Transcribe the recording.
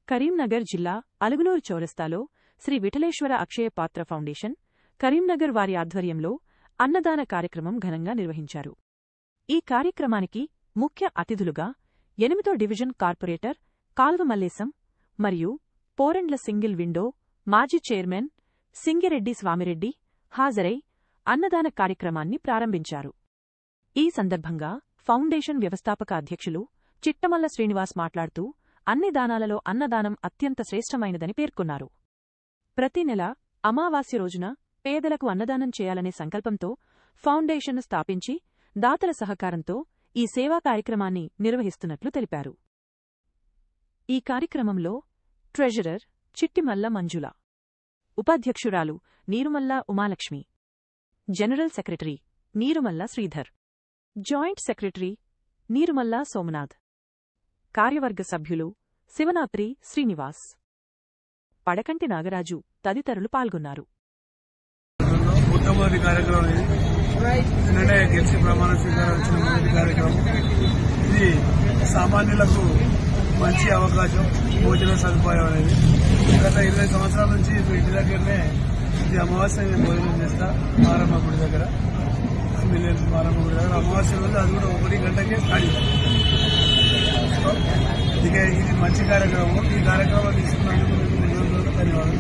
కరీంనగర్ జిల్లా అలుగునూరు చౌరస్తాలో శ్రీ విఠలేశ్వర అక్షయ పాత్ర ఫౌండేషన్ కరీంనగర్ వారి ఆధ్వర్యంలో అన్నదాన కార్యక్రమం ఘనంగా నిర్వహించారు. ఈ కార్యక్రమానికి ముఖ్య అతిథులుగా 8వ డివిజన్ కార్పొరేటర్ కాల్వ మల్లేశం మరియు పోరెండ్ల సింగిల్ విండో మాజీ చైర్మన్ సింగిరెడ్డి స్వామిరెడ్డి హాజరై అన్నదాన కార్యక్రమాన్ని ప్రారంభించారు. ఈ సందర్భంగా ఫౌండేషన్ వ్యవస్థాపక అధ్యక్షులు చిట్టమల్ల శ్రీనివాస్ మాట్లాడుతూ అన్ని దానాలలో అన్నదానం అత్యంత శ్రేష్టమైనదని పేర్కొన్నారు. ప్రతి నెల అమావాస్య రోజున పేదలకు అన్నదానం చేయాలనే సంకల్పంతో ఫౌండేషన్ను స్థాపించి దాతల సహకారంతో ఈ సేవా కార్యక్రమాన్ని నిర్వహిస్తున్నట్లు తెలిపారు. ఈ కార్యక్రమంలో ట్రెజరర్ చిట్టిమల్ల మంజుల, ఉపాధ్యక్షురాలు Neerumalla Umalakshmi, general secretary Neerumalla Sridhar, joint secretary Neerumalla Somnath, కార్యవర్గ సభ్యులు శివనాత్రి శ్రీనివాస్, పడకంటి నాగరాజు తదితరులు పాల్గొన్నారు. మొట్టమొదటి కార్యక్రమం నిన్ననే గెలిచి ప్రమాణ స్వీకారం వచ్చిన మొదటి కార్యక్రమం ఇది. సామాన్యులకు మంచి అవకాశం, భోజన సదుపాయం అనేది. గత 20 సంవత్సరాల నుంచి ఇంటి దగ్గరనే ఇది అమావాస్య భోజనం చేస్తా మారమ్మ గుడి దగ్గర, మారమ్మ గుడి దగ్గర అమావాస్య రోజు అది కూడా 1 గంటకే ఖాళీ. ఇది మంచి కార్యక్రమం. ఈ కార్యక్రమం తీసుకున్నందుకు ధన్యవాదాలు.